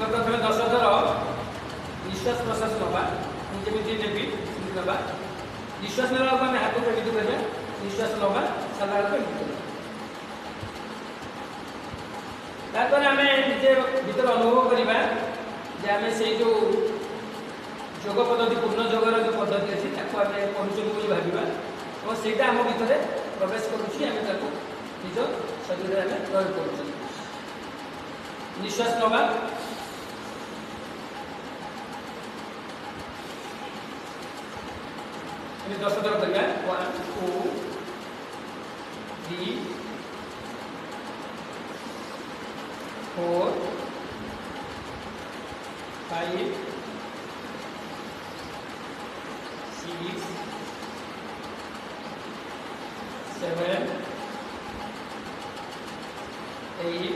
ଆମେ ପ୍ରଥମେ 10 ଥର ନିଶ୍ୱାସ ପ୍ରଶ୍ୱାସ ନେବା। ମୁଁ ଯେମିତି ନେବି ସେମିତି ନେବା। ନିଶ୍ୱାସ ନେଲା ବେଳକୁ ଆମେ ହାତକୁ ଏମିତି କରିବା, ନିଶ୍ୱାସ ନେବା ଛାଡ଼ିଲା ବେଳକୁ ଏମିତି କରିବା। ତାପରେ ଆମେ ନିଜେ ଭିତରେ ଅନୁଭବ କରିବା ଯେ ଆମେ ସେଇ ଯେଉଁ ଯୋଗ ପଦ୍ଧତି ପୂର୍ଣ୍ଣ ଯୋଗର ଯେଉଁ ପଦ୍ଧତି ଅଛି ତାକୁ ଆମେ କରୁଛୁ ବୋଲି ଭାବିବା ଏବଂ ସେଇଟା ଆମ ଭିତରେ ପ୍ରବେଶ କରୁଛି, ଆମେ ତାକୁ ନିଜ ଶରୀରରେ ଆମେ ପ୍ରୟୋଗ କରୁଛୁ। ନିଶ୍ୱାସ ନେବା, ଆମେ 10 ଥର କରିବା। 1 2 3 4 5 6 7 8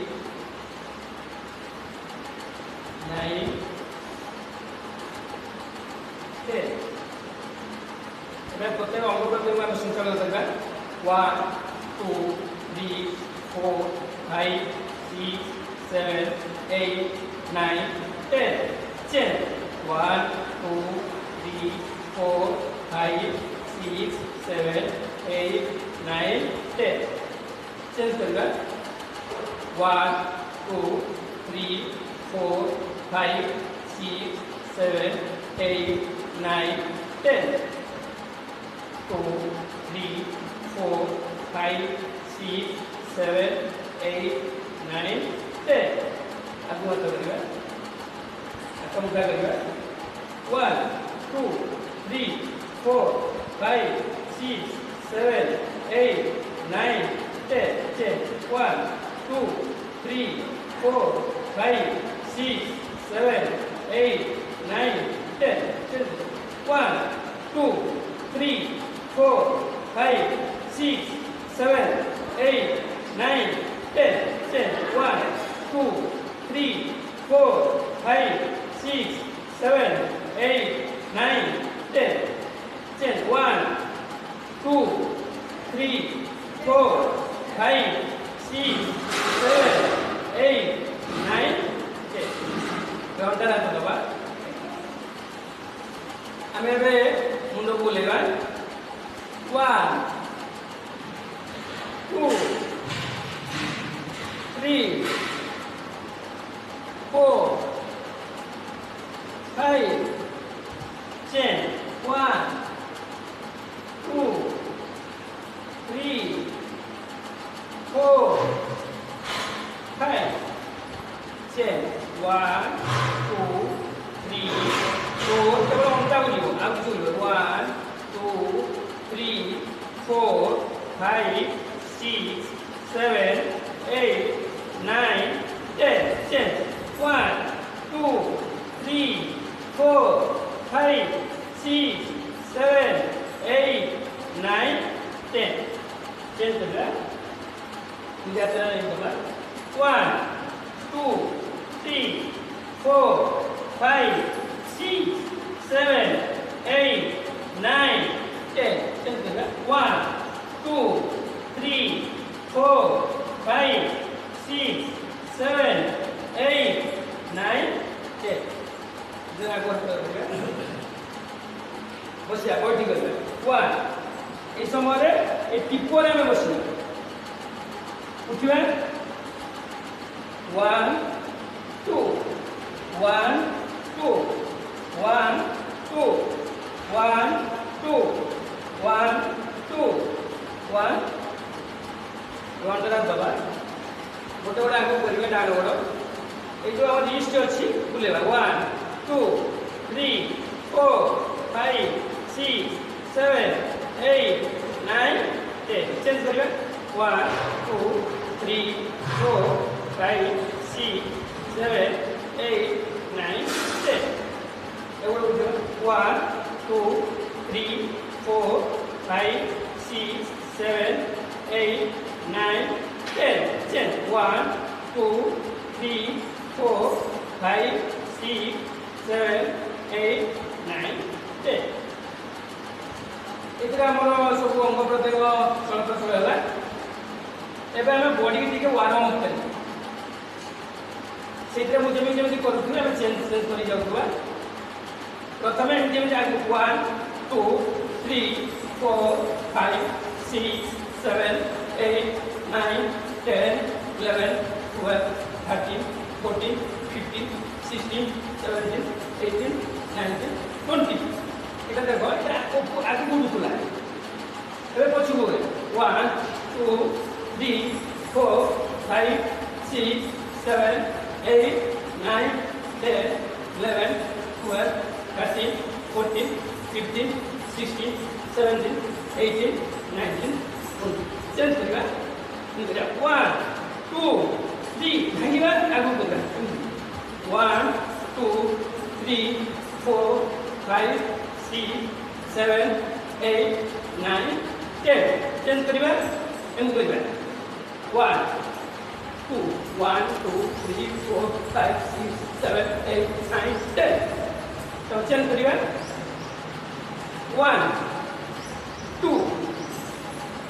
9 10। प्रत्येक अंग प्रत्यंग आम संचालन करवा। 1 2 3 4 5 6 7 8 9 10 10 1 2 3 4 5 6 7 8 9 10 चेंज करवा। 1 2 3 4 5 6 7 8 9 10 2 3 4 5 6 7 8 9 10। आगु हाथ करवा, हाथ मुठा करवा। 1 2 3 4 5 6 7 8 9 10 10 1 2 3 4 5 6 7 8 9 10 1 2 3 4 5 6 7 8 9 10 1 2 3 4 5 6 7 8 9 10 1 2 3 4 5 6 7 8 9 10। घंटा हाथ दबा। आम मुंड को बुलेगा। 1 2 3 4 5 10 1 2 3 4 5 10 1 2 3 4 केवल अंटा बुलिब आगु बुलिब 1 2 3 4 5 6 7 8 9 10 1 2 3 4 5 6 7 8 9 10 चेंज करना। 1 2 3 4 5 6 7 8 9 10 चेंज करना। 1 2 3 4 5 6 7 8 9 10। जरा बसिया बैठी कर 1 ये समय ये टिप्पणी में बसिया उठिबा। 1 2 1 2 1 2 1 2 1 2 1 घंटा दबा। गोटे गोटे आगे करेंगे डाण गोड़ ये जो आम लिस्ट अच्छी बुलेगा। 1 2 3 4 5 6 7 8 9 10 चेंज करेंगे। 1 2 3 4 5 6 7 8 9 10 1 2 3 4 5 6 7 8 9 10 1 2 3 4 5 6 7 8 9 10। ये आम सब अंग प्रत्यंग चलप्रचल है। एवं आम बॉडी टी वार्म अप कर से मुझे जमी करूँ आम चेंज चेंज कर जाऊँ प्रथम जमी 1 2 3 4 5 6 7 8 9 10 11 12 13 14 15 16 17 18 19 20 এটা দেখো এটা আগে গুণুলা এবার পছু গলে 1 2 3 4 5 6 7 8 9 10 11 12 13 14 15 16 17 18 19 20 चेंज करिबा 1 2 3 भांगिबा आगु करा 1 2 3 4 5 6 7 8 9 10 चेंज करिबा एम करिबा 1 2 1 2 3 4 5 6 7 8 9 10 तो चेंज करिबा 1 2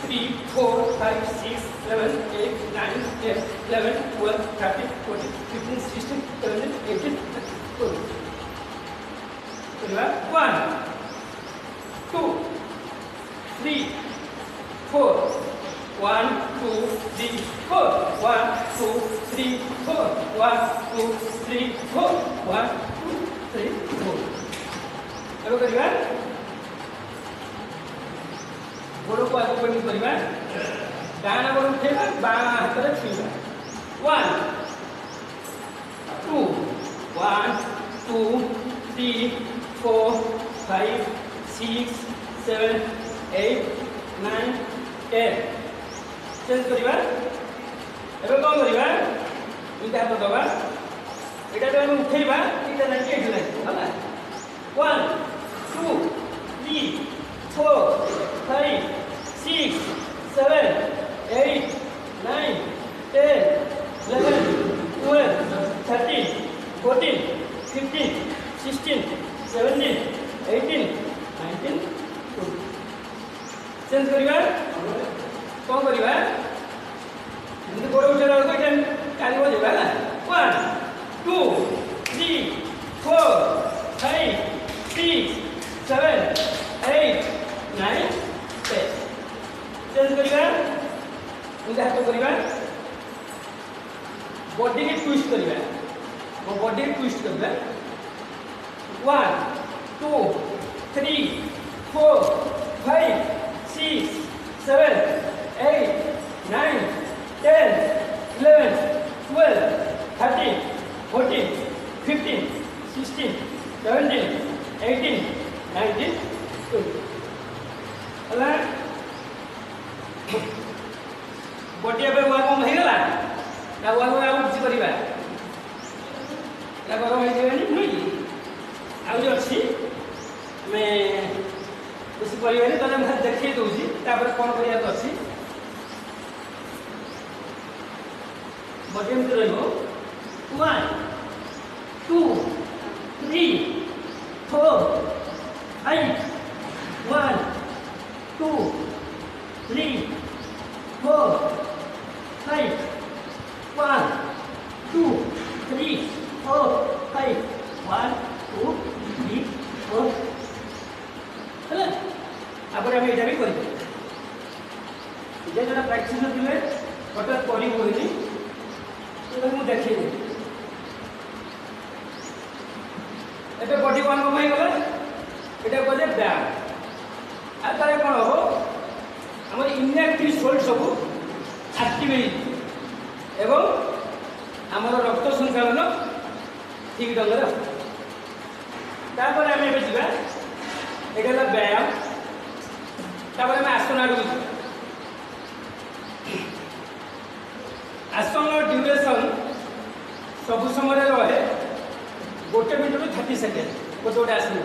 3 4 5 6 7 8 9 10 11 12 13 14 15 16 17 18 20 करिबा 1 2 3 4 1 2 3 4 1 2 3 4 1 2 3 4 1 2 3 4 एबो करिबा गोड़ को आगे बढ़ी करिबा डाण गोड़ उठेबा बा हाथ रे छुइबा 1 2 1 2 3 4 5 6 7 8 9 10 चेंज करिबा एबे कोन करिबा इटा हाथ दबा एटा तो हम उठेबा इटा नाही एठी नाही होला 1 2 3 4 5 6 7 8 9 10 11 12 13 14 15 16 17 18 19 20 चेंज करिबा कोन करिबा इनके गोड़ उठे रहको एटा काली हो जेबा ना 1 2 3 4 5 6 7 8 9 10 चेंज करिबा इनके हाथ करिबा बॉडी के ट्विस्ट करिबा वो बॉडी के ट्विस्ट करिबा 1 2 3 4 5 6 7 8 9 10 11 12 13 14 15 16 17 18 19 20 होला बॉडी पे वार्म हो गला ना वार्म आउ किछ करिबा ना गरम हो जेबनी नुई आउ जे अछि मैं कुछ करिबानी तने मैं देखै दोछि तापर कोन करिया तो अछि बॉडी में रहबो 1 2 3 4 5 1 2 3 4 5 1 2 3 4 5 1 2 3 4 ହେଲା après ଆମେ ଏଟା ବି କରିବୁ जे जरा प्रैक्टिस दिले हठात करी होइनी तो ମୁଁ ଦେଖେଇବି ଏବେ बॉडी को हम भाई गला एटा कहले ब्यायाम आ तारे कोन हो हमर इनएक्टिव सोल्ट सब एक्टिवेट एवं हमर रक्त संचालन ठीक ढंग रे तापर हम एबे जिबा एटा ला व्यायाम तापर हम आसन आडू आसन ड्यूरेशन सब समय रहे 1 मिनट ରୁ 30 सेकेंड गोटे आसन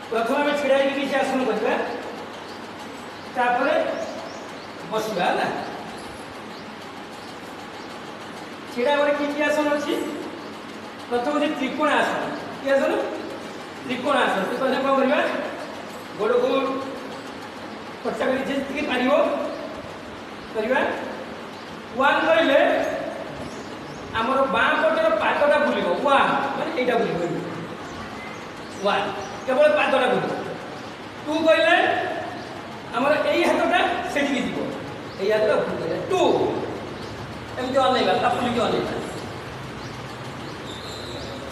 प्रथम आम छिड़ा किसी आसन करवा तापर बसवा है छिड़ा कि आसन अच्छी प्रथम होती त्रिकोण आसन कि आसन त्रिकोण आसन तो कौन करवा गोड़ को खर्चा कर पार करवा 1 कहले ଆମର ବାଁ ପଟର ପାଦଟା ବୁଲିବ ୱାନ୍ ମାନେ ଏଇଟା ବୁଲିବ ୱାନ୍ କେବଳ ପାଦଟା ବୁଲିବ। ଟୁ କହିଲେ ଆମର ଏଇ ହାତଟା ସେଠିକି ଯିବ ଏଇ ହାତଟା ଉପରକୁ ଗଲେ ଟୁ ଏମିତି ଅନେଇବା ତା ବୁଲିକି ଅନେଇବା।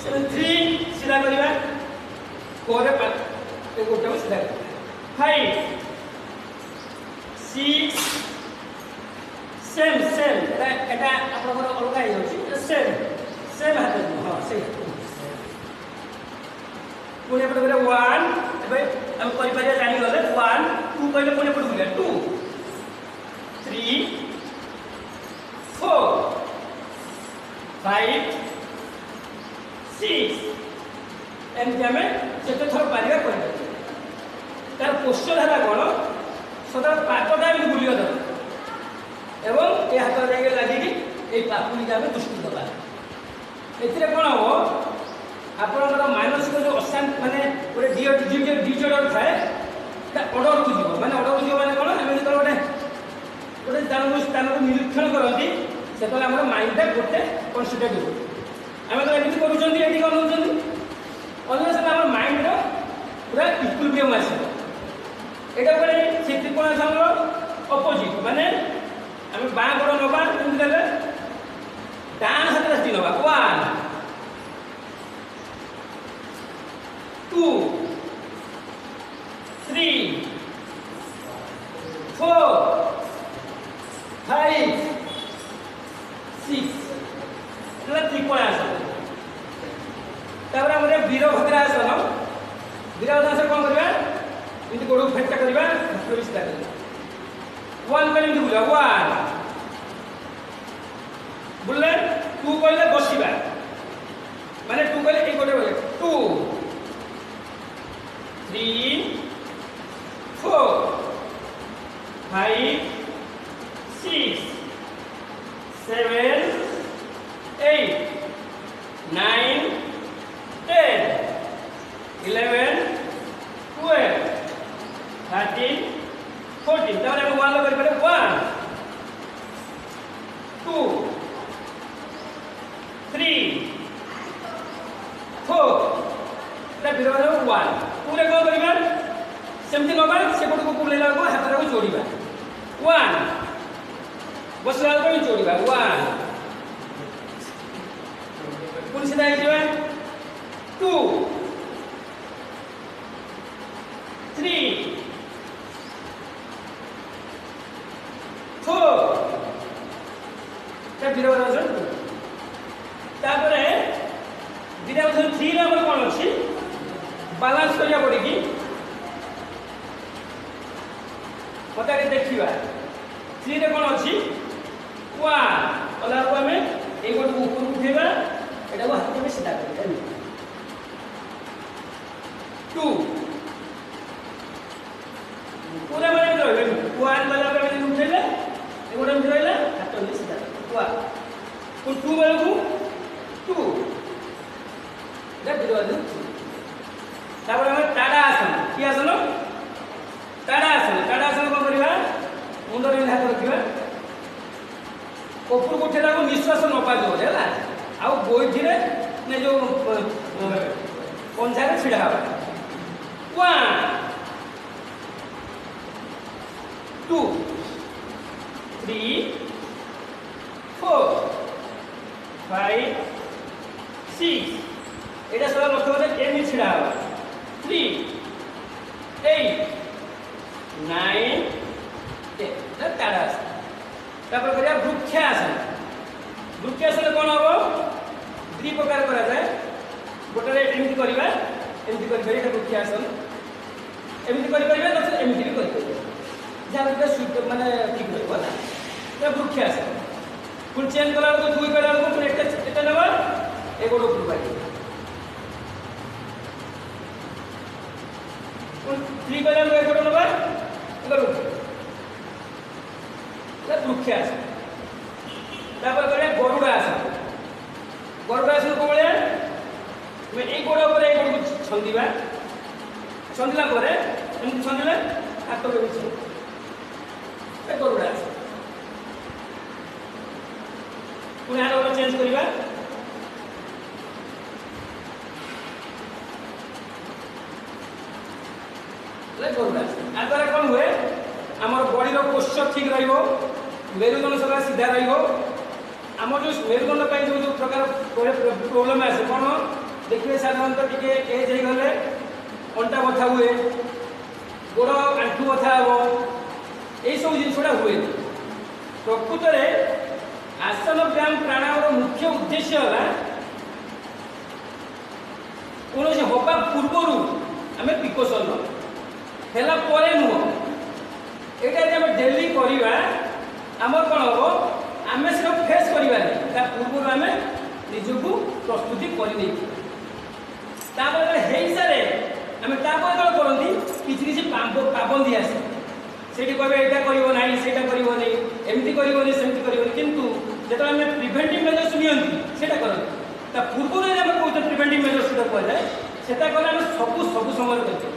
ସେମିତି ଥ୍ରୀ ସିଧା କରିବା ଫୋର୍ରେ ଗୋଟାକୁ ସିଧା କରିବା। फाइव सिक्स सेम सेम एटा आपनकर अलगा ही होची सेम सेम हाथ हां से पुणे पड़ गले 1 एबे हम करि पारिया जानि गले 1 2 कहले पुणे पड़ गले 2 3 4 5 6 एम हमें जेते थोर पारिया कर तार पोस्चर है कौन सदा पाटटा भी बुलिया दरकार एवं ये हाथ जाके लगिकी ये पापुली आम दृष्टि दबा एथिरे कौन हम आपणकर मानसिक जो अशांत माने गोटे डिजर्डर थाए अर्डर को जीव माने अर्डर को जीव माने कौन आम जो गोटे गोटे स्थान को निरीक्षण करती से आम माइंडटा गोटे कनसेंट्रेट हो आम तो एमती कर माइंड पूरा इक्विलिब्रियम आसो एटा पर से त्रिकोणासनर अपोजिट माने आम बाँ गोड़ नवा एमती देले डान हाथ रास्ती नवा 1 2 3 4 5 6 एटा त्रिकोणासन तापर हमरे वीरभद्रासन वीरभद्रासन कौन करबा इनती गोड़ फेंटा करबा प्रविष्टा करबा 1 कहले इनती बुला 1 बुलले 2 कहले बसिबा माने 2 कहले ए गोटे बोले 2 3 4 5 6 7 8 9 10 11 12 13 14 तापर हम 1 लगा करे 1 2 3 4 ता बिरवा 1 पूरे को करबा सेमति नबा से पट को कुलेला को हाथ रा को जोड़ीबा 1 बसला को जोड़ीबा 1 पुन सीधा ही जवा 2 3 4 ता वीरभद्रासन तापरे वीरभद्रासन 3 रे हमर कोन अछि बैलेंस करिया पड़ी कि मत आगे देखिबा 3 रे कोन अछि 1 अला को हमें ए गोट ऊपर उठेबा एटा को हाथ में सीधा कर 2 पूरा माने रहबे 1 वाला पे में उठेले ए गोट में रहला हाथ में सीधा 1 और 2 वाला को 2 देखि दो तापर हम टाडा आसन की आसन टाडा आसन को करिबा मुंड रे हाथ रखिबा ऊपर को उठेला को निश्वास न पा दो हैला आ गोइठी रे ने जो पंजा रे छिड़ा हवा 1 2 3 4 5 6 एटा सब लक्ष्य करे एमी छिड़ा हवा 3 8 9 10 टाडा आसन तापर करिया वृक्षासन वृक्षासन कोन हो द्वि प्रकार करा जाए गोटे एमती करबा एमती कर एटा वृक्षासन एमती कर परिबा न एमती भी कर परिबा जाबे सुट माने ठीक रहबो ना तो वृक्षासन फुल चेंज करा को दुई करा को पुन एटा नबा ए गोडो पुरबा फुल 3 करा को ए गोडो नबा करू वृक्षासन तापर करे गरुडासन गरुडासन को बळे मैं ए गोड़ ऊपर ए गोड़ को छंदीबा छंदला परे हम छंदले हाथ को बिछ ए गरुडासन पुणी आर गोटे चेंज करवा आ द्वारा कौन हुए आम बॉडी पोस्चर ठीक मेरुदंड सब सीधा रम जो मेरुदंड जो प्रकार प्रोब्लेम आसे कौन देखिए साधारणतः टी एज हो गले अंटा बथा हुए गोड़ आंठू बथा हम यही सब जिनसा हुए प्रकृत में आसन व्यायाम प्राणायाम मुख्य उद्देश्य है कौन हवा पूर्वर आम प्रिकसन है नुह यहाँ डेली करवा आमर कौन हम आम सिर्फ फेस करवा पूर्व आम निजक प्रस्तुति कर सारे आम कौन करती किसी पाबंदी आसे से कहे यहाँ करना से करनी एमती करनी सेमती करनी किंतु जो आम प्रिभेंटिव मेजर्स नियंती से करते पूर्व आम कौन प्रिभेंटिव मेजर्स जो कहुए से कले आम सब समय करते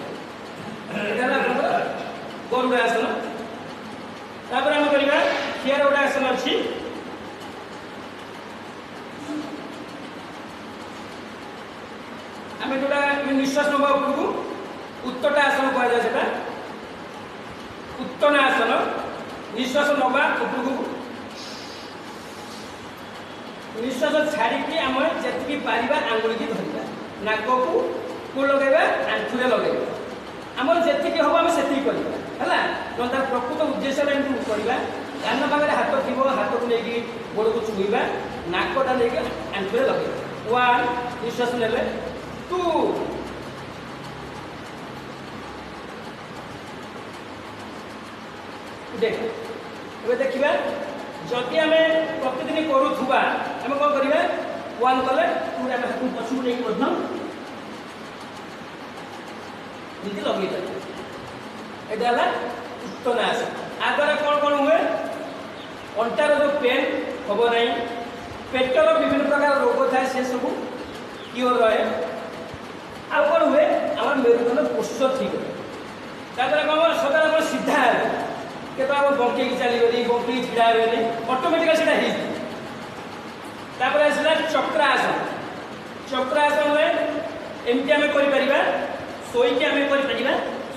गरुड़ आसन तापर आम करवा खियार गोटे आसन अच्छी आम जोटा निश्वास नवा उपरक उत्तटा आसन कहुए से उत्तना आसन निश्वास नवा उपरक निश्वास छाड़ी आम जी पार आंगुल की धरवा नाक को लगेगा आंठुरे लगेगा आमर जी हम आम से करवा है तार प्रकृत उद्देश्य करवा कान पाखे हाथ थी हाथ को लेकिन गोड़ को छुईवा नाकटा लेकिन आंठुरे लगे वन निश्वास ने टू देख देखा जदि आम प्रतिदिन करुवा आम कौन करवा वन कले टू आम हाथ पछू नहीं लगे यहाँ उत्तना आसन आ द्वारा कौन कौन हुए अंटार जो पेन हम ना पेटर विभिन्न प्रकार रोग थाए से सब क्योर रहे आ कौन हुए आम मेरुदंड पोस्चर ठीक है द्वारा कौन सदा सीधा है बंके चलनी बंके ढड़ा हुए अटोमेटिकल से आसला चक्रासन चक्रासन हुए एमती आम कर शोईक आम कर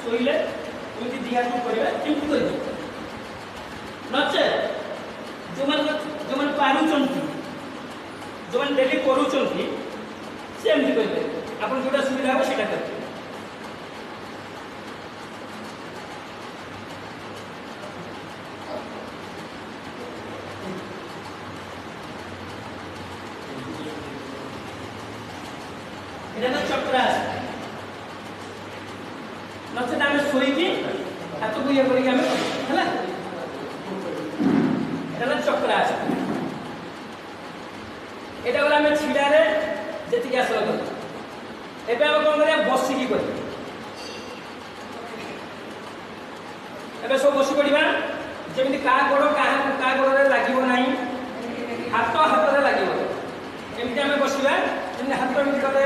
शोले एमती दी हाथ करवा एमती कर नचे जो मैंने पारुंट जो मैंने डेली करुँच से एमती करेंगे आप जोटा सुविधा हो सीटा करेंगे चक्रासन नचेत आम शोईकी हाथ को ये करके चक्रासन यहाँ गला आम छिड़े जी आसन कर कौन कर बसिकी कर सब बस पड़ा जमी क्या गोड़ क्या गोड़े लगे ना हाथ हाथ में लगे एमती आम बसवा हाथ एमती कले